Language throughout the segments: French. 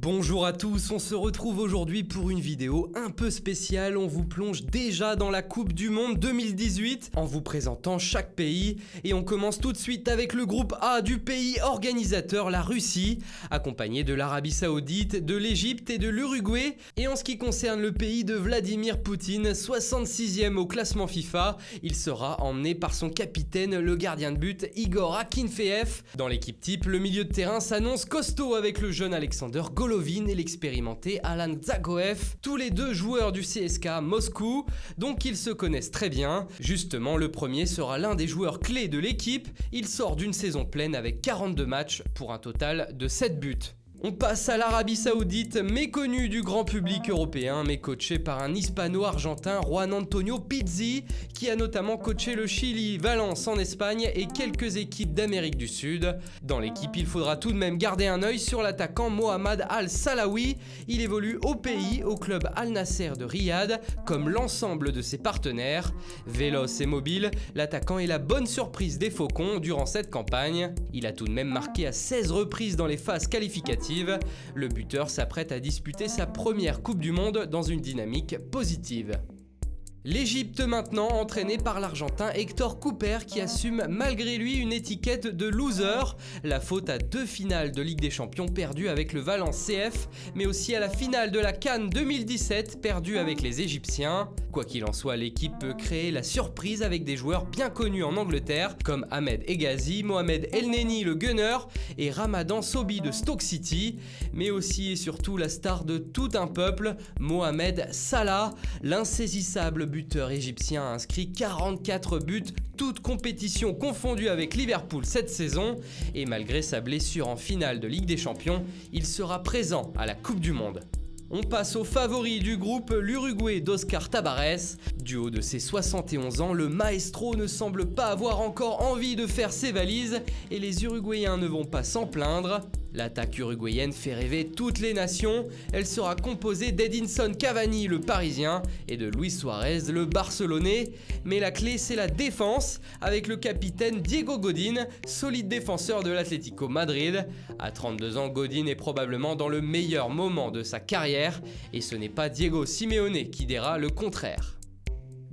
Bonjour à tous, on se retrouve aujourd'hui pour une vidéo un peu spéciale. On vous plonge déjà dans la Coupe du Monde 2018 en vous présentant chaque pays. Et on commence tout de suite avec le groupe A du pays organisateur, la Russie, accompagné de l'Arabie Saoudite, de l'Égypte et de l'Uruguay. Et en ce qui concerne le pays de Vladimir Poutine, 66e au classement FIFA, il sera emmené par son capitaine, le gardien de but Igor Akinfeev. Dans l'équipe type, le milieu de terrain s'annonce costaud avec le jeune Alexander Golovin et l'expérimenté Alan Zagoev, tous les deux joueurs du CSKA Moscou, donc ils se connaissent très bien. Justement, le premier sera l'un des joueurs clés de l'équipe. Il sort d'une saison pleine avec 42 matchs pour un total de 7 buts. On passe à l'Arabie Saoudite, méconnu du grand public européen, mais coaché par un hispano-argentin, Juan Antonio Pizzi, qui a notamment coaché le Chili, Valence en Espagne et quelques équipes d'Amérique du Sud. Dans l'équipe, il faudra tout de même garder un œil sur l'attaquant Mohamed Al-Salawi. Il évolue au pays, au club Al Nasser de Riyad, comme l'ensemble de ses partenaires. Véloce et mobile, l'attaquant est la bonne surprise des Faucons durant cette campagne. Il a tout de même marqué à 16 reprises dans les phases qualificatives. Le buteur s'apprête à disputer sa première Coupe du Monde dans une dynamique positive. L'Égypte maintenant, entraînée par l'Argentin Héctor Cúper qui assume malgré lui une étiquette de loser. La faute à 2 finales de Ligue des Champions perdues avec le Valence CF, mais aussi à la finale de la CAN 2017 perdue avec les Égyptiens. Quoi qu'il en soit, l'équipe peut créer la surprise avec des joueurs bien connus en Angleterre comme Ahmed Hegazi, Mohamed Elneny le Gunner et Ramadan Sobhi de Stoke City, mais aussi et surtout la star de tout un peuple, Mohamed Salah, l'insaisissable buteur égyptien a inscrit 44 buts, toutes compétitions confondues avec Liverpool cette saison, et malgré sa blessure en finale de Ligue des Champions, il sera présent à la Coupe du Monde. On passe au favori du groupe, l'Uruguay d'Oscar Tabarez. Du haut de ses 71 ans, le maestro ne semble pas avoir encore envie de faire ses valises et les Uruguayens ne vont pas s'en plaindre. L'attaque uruguayenne fait rêver toutes les nations. Elle sera composée d'Edinson Cavani, le Parisien, et de Luis Suarez, le Barcelonais. Mais la clé, c'est la défense, avec le capitaine Diego Godín, solide défenseur de l'Atlético Madrid. À 32 ans, Godín est probablement dans le meilleur moment de sa carrière, et ce n'est pas Diego Simeone qui dira le contraire.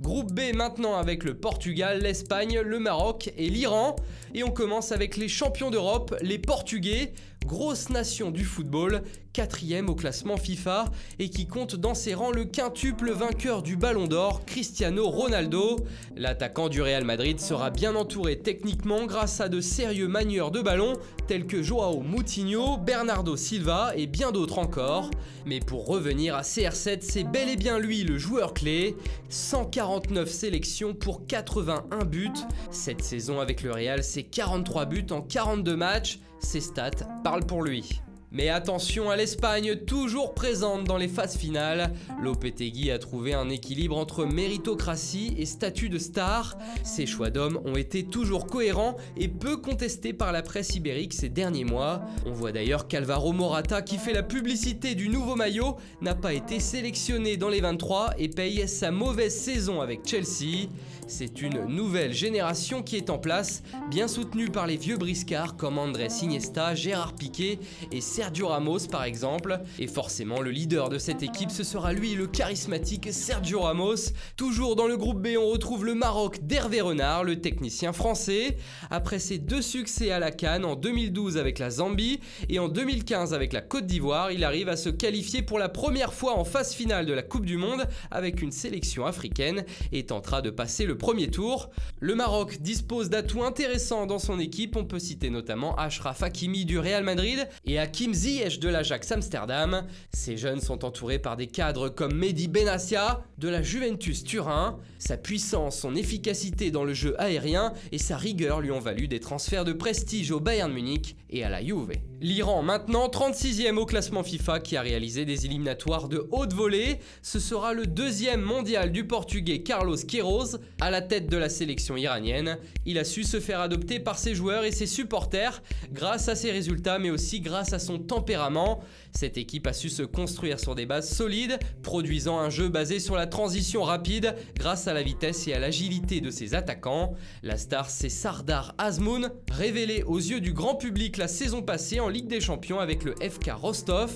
Groupe B maintenant avec le Portugal, l'Espagne, le Maroc et l'Iran. Et on commence avec les champions d'Europe, les Portugais, grosse nation du football, 4e au classement FIFA et qui compte dans ses rangs le quintuple vainqueur du Ballon d'Or, Cristiano Ronaldo. L'attaquant du Real Madrid sera bien entouré techniquement grâce à de sérieux manieurs de ballon tels que Joao Moutinho, Bernardo Silva et bien d'autres encore. Mais pour revenir à CR7, c'est bel et bien lui le joueur clé. 149 sélections pour 81 buts. Cette saison avec le Real, c'est 43 buts en 42 matchs. Ses stats parlent pour lui. Mais attention à l'Espagne, toujours présente dans les phases finales. Lopetegui a trouvé un équilibre entre méritocratie et statut de star. Ses choix d'hommes ont été toujours cohérents et peu contestés par la presse ibérique ces derniers mois. On voit d'ailleurs qu'Alvaro Morata, qui fait la publicité du nouveau maillot, n'a pas été sélectionné dans les 23 et paye sa mauvaise saison avec Chelsea. C'est une nouvelle génération qui est en place, bien soutenue par les vieux briscards comme Andrés Iniesta, Gérard Piqué et Sergio Ramos par exemple. Et forcément le leader de cette équipe, ce sera lui, le charismatique Sergio Ramos. Toujours dans le groupe B, on retrouve le Maroc d'Hervé Renard, le technicien français. Après ses 2 succès à la CAN en 2012 avec la Zambie et en 2015 avec la Côte d'Ivoire, il arrive à se qualifier pour la première fois en phase finale de la Coupe du Monde avec une sélection africaine et tentera de passer le premier tour. Le Maroc dispose d'atouts intéressants dans son équipe, on peut citer notamment Achraf Hakimi du Real Madrid et Hakim Ziyech de l'Ajax Amsterdam. Ces jeunes sont entourés par des cadres comme Mehdi Benassia de la Juventus Turin. Sa puissance, son efficacité dans le jeu aérien et sa rigueur lui ont valu des transferts de prestige au Bayern Munich et à la Juve. L'Iran maintenant, 36e au classement FIFA qui a réalisé des éliminatoires de haute volée. Ce sera le 2e mondial du Portugais Carlos Queiroz à la tête de la sélection iranienne. Il a su se faire adopter par ses joueurs et ses supporters grâce à ses résultats mais aussi grâce à son son tempérament. Cette équipe a su se construire sur des bases solides, produisant un jeu basé sur la transition rapide grâce à la vitesse et à l'agilité de ses attaquants. La star, c'est Sardar Azmoun, révélé aux yeux du grand public la saison passée en Ligue des Champions avec le FK Rostov.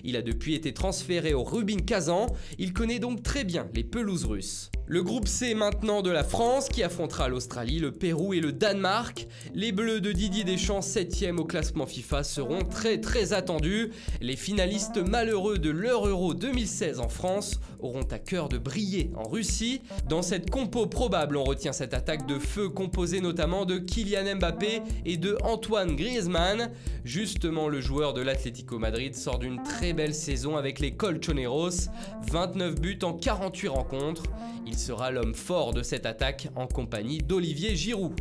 Il a depuis été transféré au Rubin Kazan, il connaît donc très bien les pelouses russes. Le groupe C maintenant de la France qui affrontera l'Australie, le Pérou et le Danemark. Les Bleus de Didier Deschamps, 7e au classement FIFA, seront très attendus. Les finalistes malheureux de l'Euro 2016 en France auront à cœur de briller en Russie. Dans cette compo probable, on retient cette attaque de feu composée notamment de Kylian Mbappé et de Antoine Griezmann. Justement, le joueur de l'Atlético Madrid sort d'une très belle saison avec les Colchoneros, 29 buts en 48 rencontres. Il sera l'homme fort de cette attaque en compagnie d'Olivier Giroud.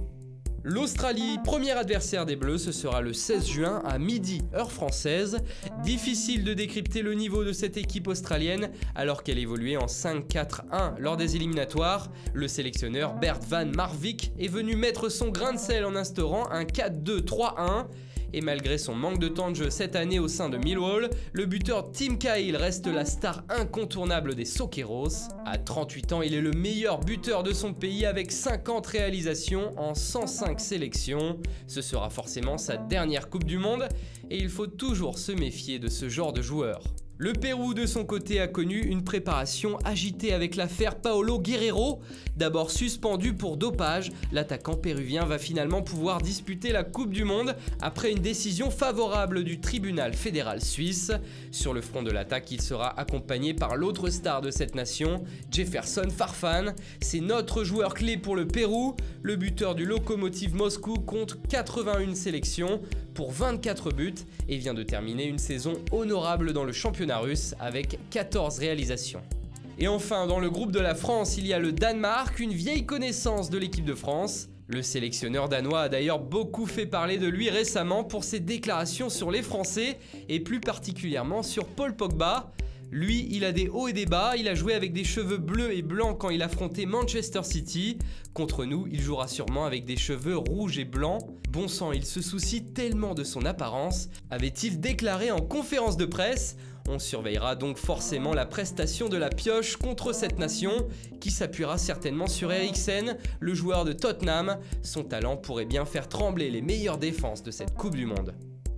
L'Australie, premier adversaire des Bleus, ce sera le 16 juin à midi, heure française. Difficile de décrypter le niveau de cette équipe australienne alors qu'elle évoluait en 5-4-1 lors des éliminatoires. Le sélectionneur Bert van Marwijk est venu mettre son grain de sel en instaurant un 4-2-3-1. Et malgré son manque de temps de jeu cette année au sein de Millwall, le buteur Tim Cahill reste la star incontournable des Soqueros. À 38 ans, il est le meilleur buteur de son pays avec 50 réalisations en 105 sélections. Ce sera forcément sa dernière Coupe du Monde et il faut toujours se méfier de ce genre de joueur. Le Pérou, de son côté, a connu une préparation agitée avec l'affaire Paolo Guerrero. D'abord suspendu pour dopage, l'attaquant péruvien va finalement pouvoir disputer la Coupe du Monde après une décision favorable du tribunal fédéral suisse. Sur le front de l'attaque, il sera accompagné par l'autre star de cette nation, Jefferson Farfan. C'est notre joueur clé pour le Pérou. Le buteur du Lokomotiv Moscou compte 81 sélections pour 24 buts et vient de terminer une saison honorable dans le championnat russe avec 14 réalisations. Et enfin, dans le groupe de la France, il y a le Danemark, une vieille connaissance de l'équipe de France. Le sélectionneur danois a d'ailleurs beaucoup fait parler de lui récemment pour ses déclarations sur les Français et plus particulièrement sur Paul Pogba. Lui, il a des hauts et des bas, il a joué avec des cheveux bleus et blancs quand il affrontait Manchester City. Contre nous, il jouera sûrement avec des cheveux rouges et blancs. Bon sang, il se soucie tellement de son apparence, avait-il déclaré en conférence de presse. On surveillera donc forcément la prestation de la pioche contre cette nation, qui s'appuiera certainement sur Eriksen, le joueur de Tottenham. Son talent pourrait bien faire trembler les meilleures défenses de cette Coupe du Monde.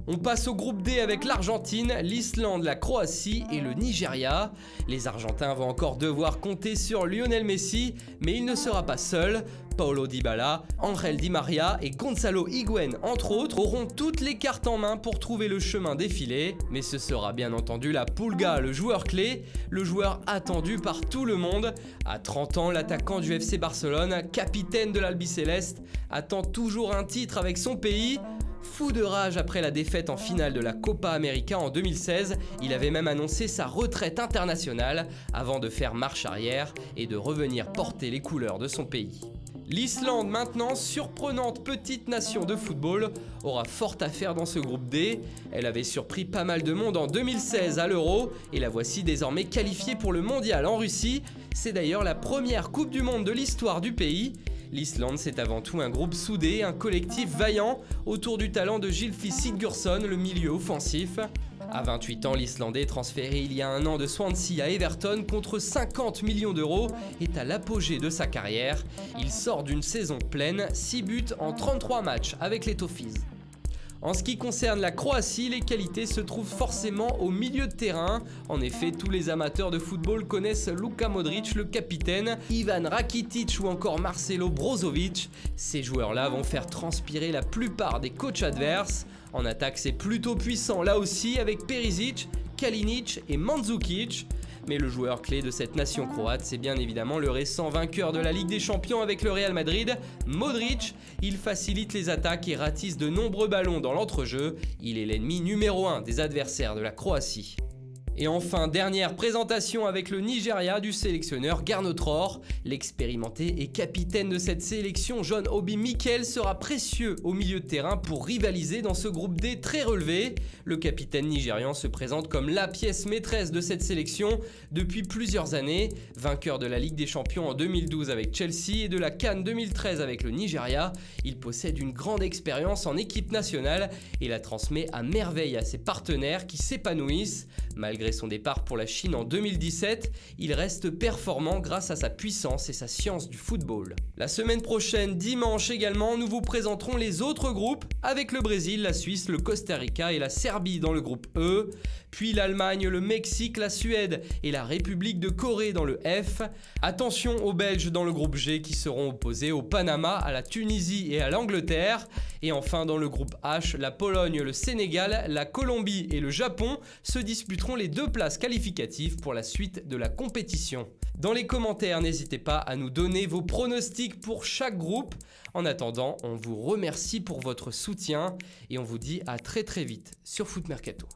On passe au groupe D avec l'Argentine, l'Islande, la Croatie et le Nigeria. Les Argentins vont encore devoir compter sur Lionel Messi, mais il ne sera pas seul. Paulo Dybala, Ángel Di María et Gonzalo Higuaín, entre autres, auront toutes les cartes en main pour trouver le chemin défilé. Mais ce sera bien entendu la Pulga, le joueur clé, le joueur attendu par tout le monde. À 30 ans, l'attaquant du FC Barcelone, capitaine de l'Albiceleste, attend toujours un titre avec son pays. Fou de rage après la défaite en finale de la Copa América en 2016, il avait même annoncé sa retraite internationale avant de faire marche arrière et de revenir porter les couleurs de son pays. L'Islande maintenant, surprenante petite nation de football, aura fort à faire dans ce groupe D. Elle avait surpris pas mal de monde en 2016 à l'Euro et la voici désormais qualifiée pour le mondial en Russie. C'est d'ailleurs la première Coupe du Monde de l'histoire du pays. L'Islande, c'est avant tout un groupe soudé, un collectif vaillant autour du talent de Gylfi Sigurdsson, le milieu offensif. À 28 ans, l'Islandais, transféré il y a un an de Swansea à Everton contre 50 millions d'euros, est à l'apogée de sa carrière. Il sort d'une saison pleine, 6 buts en 33 matchs avec les Toffees. En ce qui concerne la Croatie, les qualités se trouvent forcément au milieu de terrain. En effet, tous les amateurs de football connaissent Luka Modric, le capitaine, Ivan Rakitic ou encore Marcelo Brozovic. Ces joueurs-là vont faire transpirer la plupart des coachs adverses. En attaque, c'est plutôt puissant là aussi avec Perisic, Kalinic et Mandzukic. Mais le joueur clé de cette nation croate, c'est bien évidemment le récent vainqueur de la Ligue des Champions avec le Real Madrid, Modric. Il facilite les attaques et ratisse de nombreux ballons dans l'entrejeu. Il est l'ennemi numéro 1 des adversaires de la Croatie. Et enfin, dernière présentation avec le Nigeria du sélectionneur Gernot Rohr. L'expérimenté et capitaine de cette sélection, John Obi Mikel, sera précieux au milieu de terrain pour rivaliser dans ce groupe D très relevé. Le capitaine nigérian se présente comme la pièce maîtresse de cette sélection depuis plusieurs années. Vainqueur de la Ligue des Champions en 2012 avec Chelsea et de la CAN 2013 avec le Nigeria, il possède une grande expérience en équipe nationale et la transmet à merveille à ses partenaires qui s'épanouissent. Malgré son départ pour la Chine en 2017, il reste performant grâce à sa puissance et sa science du football. La semaine prochaine, dimanche également, nous vous présenterons les autres groupes avec le Brésil, la Suisse, le Costa Rica et la Serbie dans le groupe E, puis l'Allemagne, le Mexique, la Suède et la République de Corée dans le F. Attention aux Belges dans le groupe G qui seront opposés au Panama, à la Tunisie et à l'Angleterre. Et enfin dans le groupe H, la Pologne, le Sénégal, la Colombie et le Japon se disputeront les 2 places qualificatives pour la suite de la compétition. Dans les commentaires, n'hésitez pas à nous donner vos pronostics pour chaque groupe. En attendant, on vous remercie pour votre soutien et on vous dit à très vite sur Foot Mercato.